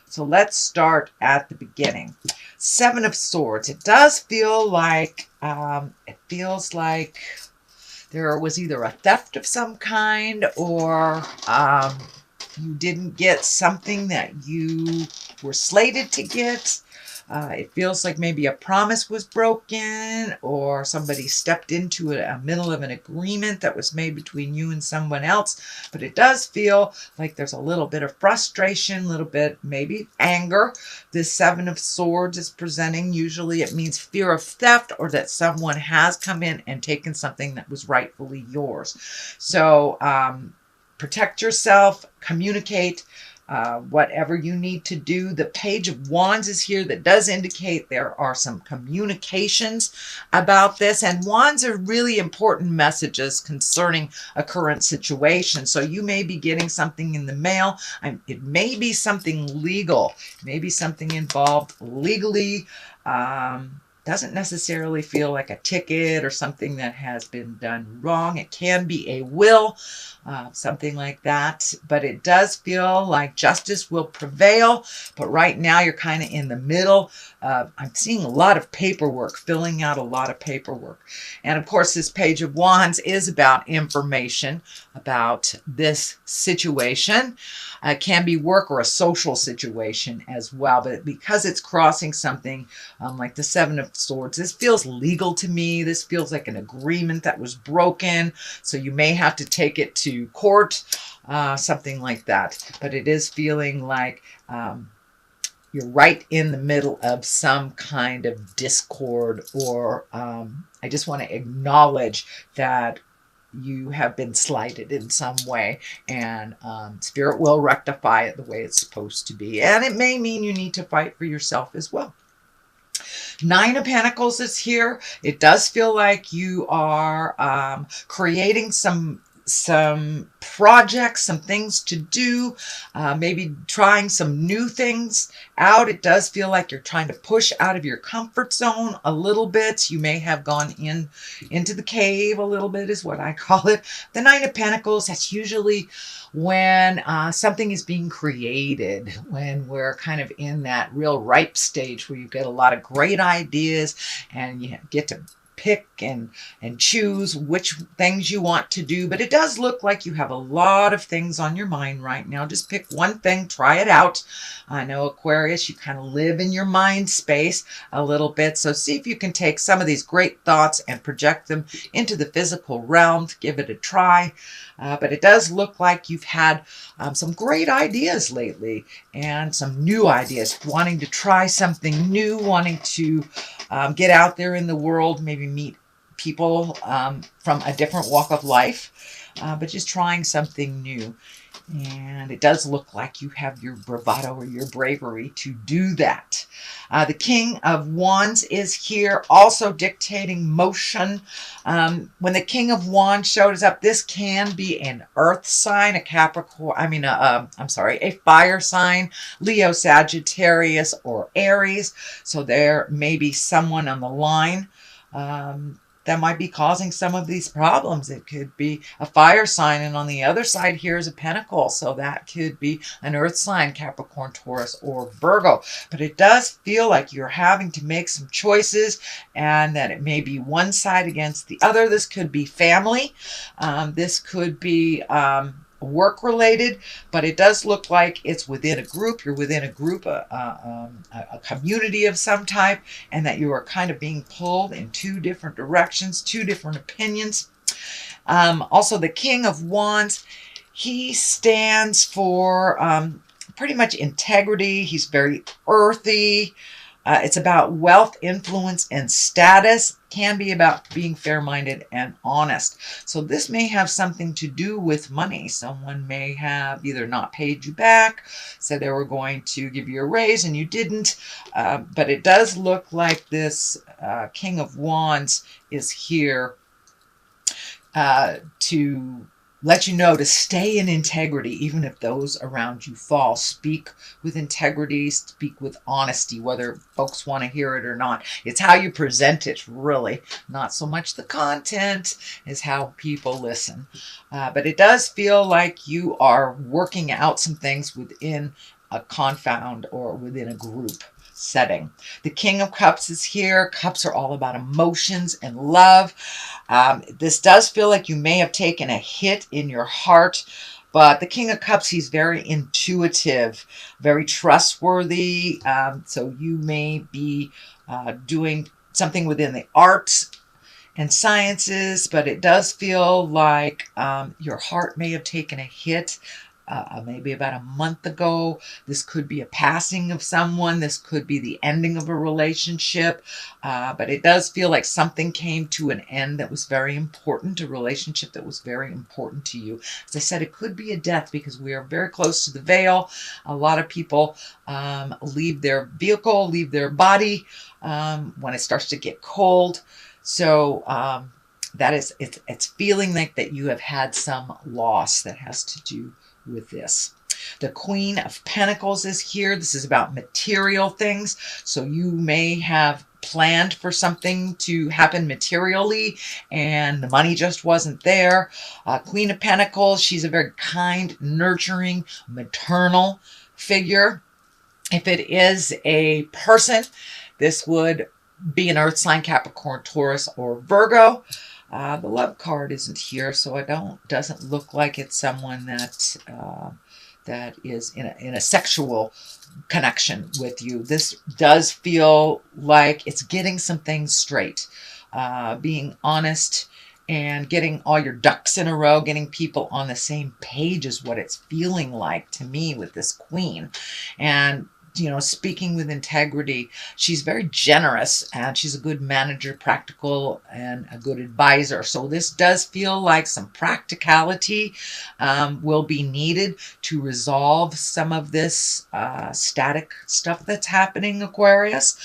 So let's start at the beginning. Seven of Swords. It does feel like, there was either a theft of some kind, or you didn't get something that you were slated to get. It feels like maybe a promise was broken, or somebody stepped into a middle of an agreement that was made between you and someone else. But it does feel like there's a little bit of frustration, a little bit maybe anger. This Seven of Swords is presenting. Usually it means fear of theft, or that someone has come in and taken something that was rightfully yours. So protect yourself, communicate. Whatever you need to do. The Page of Wands is here. That does indicate there are some communications about this. And wands are really important messages concerning a current situation. So you may be getting something in the mail. It may be something legal. It may be something involved legally. Doesn't necessarily feel like a ticket or something that has been done wrong. It can be a will, something like that. But it does feel like justice will prevail. But right now you're kind of in the middle. I'm seeing a lot of paperwork, filling out a lot of paperwork. And of course, this Page of Wands is about information about this situation. It can be work or a social situation as well. But because it's crossing something like the Seven of Swords, this feels legal to me. This feels like an agreement that was broken. So you may have to take it to court, something like that. But it is feeling like you're right in the middle of some kind of discord, or I just want to acknowledge that you have been slighted in some way, and Spirit will rectify it the way it's supposed to be. And it may mean you need to fight for yourself as well. Nine of Pentacles is here. It does feel like you are creating some projects, some things to do, maybe trying some new things out. It does feel like you're trying to push out of your comfort zone a little bit. You may have gone into the cave a little bit, is what I call it. The Nine of Pentacles, that's usually when something is being created, when we're kind of in that real ripe stage where you get a lot of great ideas and you get to pick and choose which things you want to do. But it does look like you have a lot of things on your mind right now. Just pick one thing, try it out. I know, Aquarius, you kind of live in your mind space a little bit. So see if you can take some of these great thoughts and project them into the physical realm. Give it a try. But it does look like you've had some great ideas lately, and some new ideas, wanting to try something new, wanting to get out there in the world, maybe meet people from a different walk of life, but just trying something new. And it does look like you have your bravado or your bravery to do that. The King of Wands is here, also dictating motion. When the King of Wands shows up, this can be an earth sign, a Capricorn, a fire sign, Leo, Sagittarius, or Aries. So there may be someone on the line that might be causing some of these problems. It could be a fire sign, and on the other side here is a pentacle. So that could be an earth sign, Capricorn, Taurus, or Virgo. But it does feel like you're having to make some choices, and that it may be one side against the other. This could be family. This could be work related, but it does look like it's within a group. You're within a group, a community of some type, and that you are kind of being pulled in two different directions, two different opinions. Also, the King of Wands, he stands for pretty much integrity. He's very earthy. It's about wealth, influence, and status. Can be about being fair-minded and honest. So this may have something to do with money. Someone may have either not paid you back, said they were going to give you a raise and you didn't. But it does look like this King of Wands is here to let you know to stay in integrity, even if those around you fall. Speak with integrity, speak with honesty, whether folks want to hear it or not. It's how you present it, really. Not so much the content, is how people listen. But it does feel like you are working out some things within a confound or within a group setting. The King of Cups is here. Cups are all about emotions and love. This does feel like you may have taken a hit in your heart, but the King of Cups, he's very intuitive, very trustworthy. So you may be doing something within the arts and sciences, but it does feel like your heart may have taken a hit maybe about a month ago. This could be a passing of someone. This could be the ending of a relationship. But it does feel like something came to an end that was very important, a relationship that was very important to you. As I said, it could be a death because we are very close to the veil. A lot of people leave their vehicle, leave their body when it starts to get cold. So that is, it's feeling like that you have had some loss that has to do with this. The Queen of Pentacles is here. This is about material things. So you may have planned for something to happen materially and the money just wasn't there. Queen of Pentacles, she's a very kind, nurturing, maternal figure. If it is a person, this would be an earth sign, Capricorn, Taurus, or Virgo. The love card isn't here, so it doesn't look like it's someone that that is in a sexual connection with you. This does feel like it's getting some things straight, being honest and getting all your ducks in a row, getting people on the same page is what it's feeling like to me with this Queen. And speaking with integrity, she's very generous and she's a good manager, practical, and a good advisor. So this does feel like some practicality will be needed to resolve some of this static stuff that's happening, Aquarius.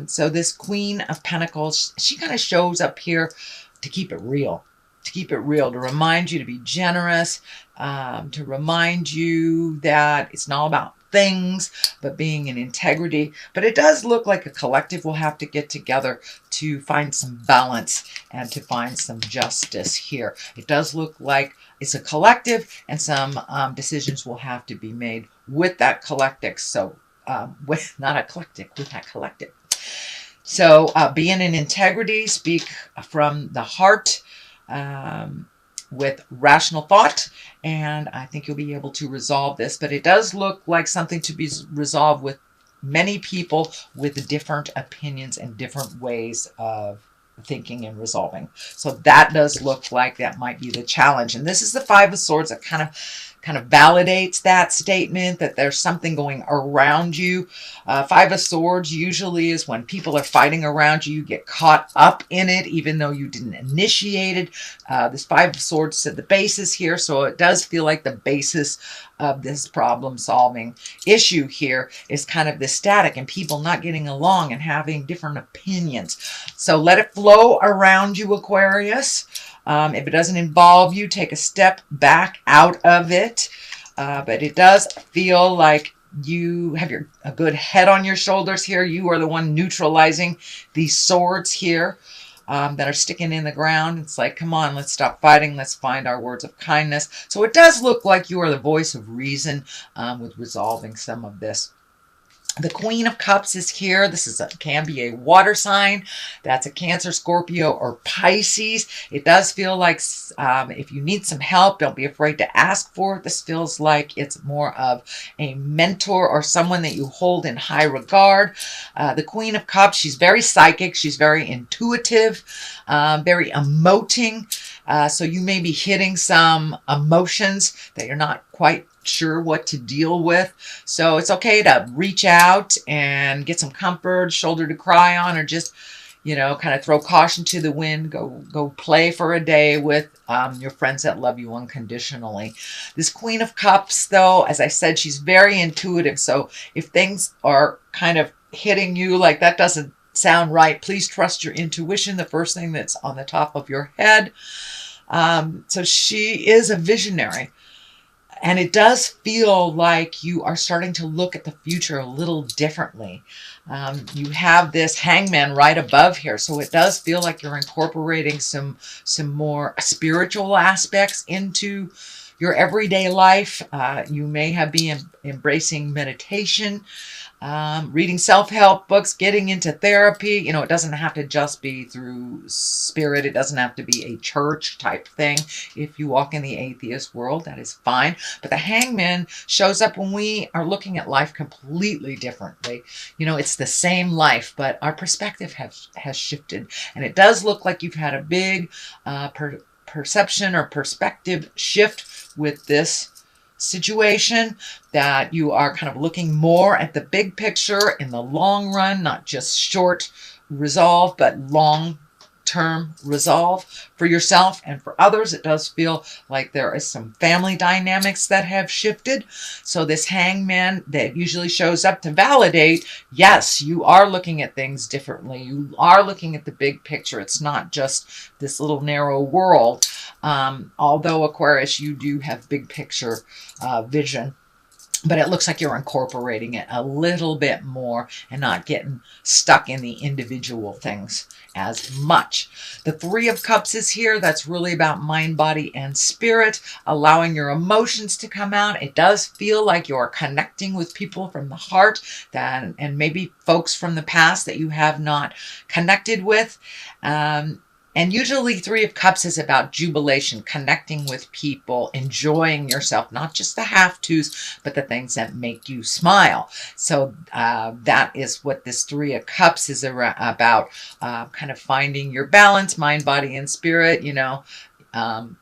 So this Queen of Pentacles, she kind of shows up here to keep it real. To remind you to be generous, to remind you that it's not about things, but being in integrity. But it does look like a collective will have to get together to find some balance and to find some justice here. It does look like it's a collective and some decisions will have to be made with that collective. So not eclectic, with that collective. So being in integrity, speak from the heart, with rational thought, and I think you'll be able to resolve this. But it does look like something to be resolved with many people with different opinions and different ways of thinking and resolving. So that does look like that might be the challenge. And this is the Five of Swords that kind of validates that statement, that there's something going around you. Five of Swords usually is when people are fighting around you, you get caught up in it, even though you didn't initiate it. This Five of Swords said the basis here, so it does feel like the basis of this problem-solving issue here is kind of the static and people not getting along and having different opinions. So let it flow around you, Aquarius. If it doesn't involve you, take a step back out of it. But it does feel like you have a good head on your shoulders here. You are the one neutralizing these swords here that are sticking in the ground. It's like, come on, let's stop fighting. Let's find our words of kindness. So it does look like you are the voice of reason with resolving some of this. The Queen of Cups is here. This can be a water sign. That's a Cancer, Scorpio, or Pisces. It does feel like if you need some help, don't be afraid to ask for it. This feels like it's more of a mentor or someone that you hold in high regard. The Queen of Cups, she's very psychic. She's very intuitive, very emoting. So you may be hitting some emotions that you're not quite sure what to deal with. So it's okay to reach out and get some comfort, shoulder to cry on, or just, kind of throw caution to the wind. Go play for a day with your friends that love you unconditionally. This Queen of Cups, though, as I said, she's very intuitive. So if things are kind of hitting you like that doesn't sound right, please trust your intuition, the first thing that's on the top of your head. So she is a visionary. And it does feel like you are starting to look at the future a little differently. You have this Hangman right above here. So it does feel like you're incorporating some more spiritual aspects into your everyday life. You may have been embracing meditation, reading self-help books, getting into therapy. You know, it doesn't have to just be through spirit. It doesn't have to be a church type thing. If you walk in the atheist world, that is fine. But the hangman shows up when we are looking at life completely differently. You know, it's the same life, but our perspective has shifted. And it does look like you've had a big perception or perspective shift with this situation, that you are kind of looking more at the big picture in the long run, not just short resolve, but long term resolve for yourself and for others. It does feel like there is some family dynamics that have shifted. So this hangman that usually shows up to validate, yes, you are looking at things differently. You are looking at the big picture. It's not just this little narrow world. Although Aquarius, you do have big picture vision. But it looks like you're incorporating it a little bit more and not getting stuck in the individual things as much. The Three of Cups is here. That's really about mind, body, and spirit, allowing your emotions to come out. It does feel like you're connecting with people from the heart and maybe folks from the past that you have not connected with. And usually Three of Cups is about jubilation, connecting with people, enjoying yourself, not just the have-tos, but the things that make you smile. So that is what this Three of Cups is about, kind of finding your balance, mind, body, and spirit. You know,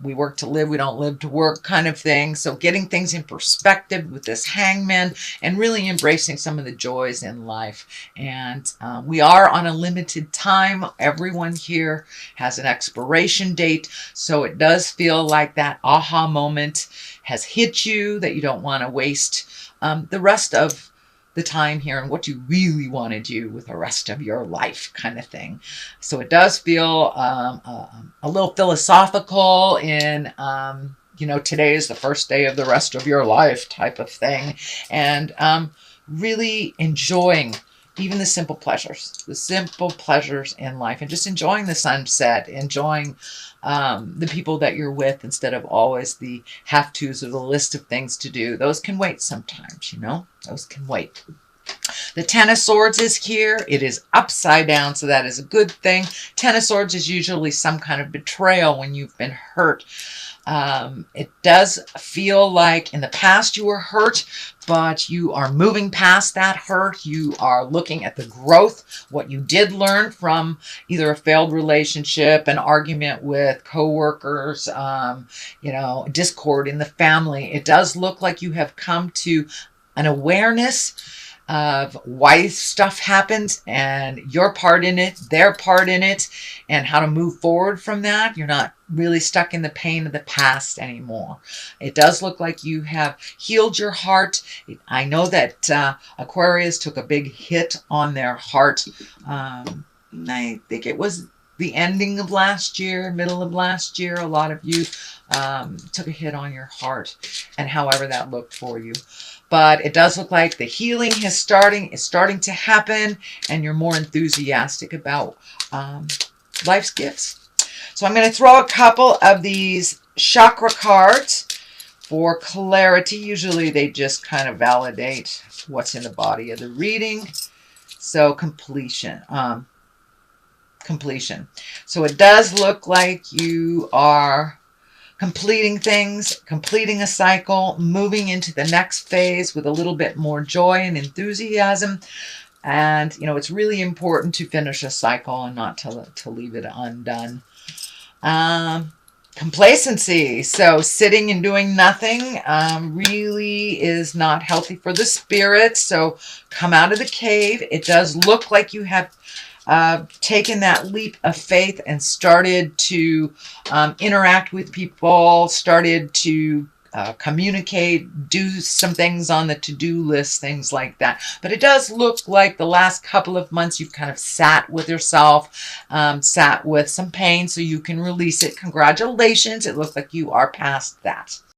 we work to live, we don't live to work kind of thing. So getting things in perspective with this hangman and really embracing some of the joys in life. And we are on a limited time. Everyone here has an expiration date. So it does feel like that aha moment has hit you, that you don't want to waste the rest of the time here and what you really want to do with the rest of your life kind of thing. So it does feel a little philosophical in, you know, today is the first day of the rest of your life type of thing. And really enjoying even the simple pleasures in life, and just enjoying the sunset, enjoying the people that you're with instead of always the have-tos or the list of things to do. Those can wait sometimes, you know, those can wait. The Ten of Swords is here. It is upside down, so that is a good thing. Ten of Swords is usually some kind of betrayal when you've been hurt. It does feel like in the past you were hurt, but you are moving past that hurt. You are looking at the growth, what you did learn from either a failed relationship, an argument with coworkers, you know, discord in the family. It does look like you have come to an awareness of why stuff happens and your part in it, their part in it, and how to move forward from that. You're not really stuck in the pain of the past anymore. It does look like you have healed your heart. I know that Aquarius took a big hit on their heart. I think it was the ending of last year, middle of last year. A lot of you took a hit on your heart, and however that looked for you. But it does look like the healing is starting to happen, and you're more enthusiastic about life's gifts. So I'm going to throw a couple of these chakra cards for clarity. Usually they just kind of validate what's in the body of the reading. So completion. So it does look like you are completing things, completing a cycle, moving into the next phase with a little bit more joy and enthusiasm. And, you know, it's really important to finish a cycle and not to leave it undone. Complacency. So sitting and doing nothing really is not healthy for the spirit. So come out of the cave. It does look like you have taken that leap of faith and started to interact with people, started to communicate, do some things on the to-do list, things like that. But it does look like the last couple of months you've kind of sat with yourself, sat with some pain so you can release it. Congratulations. It looks like you are past that.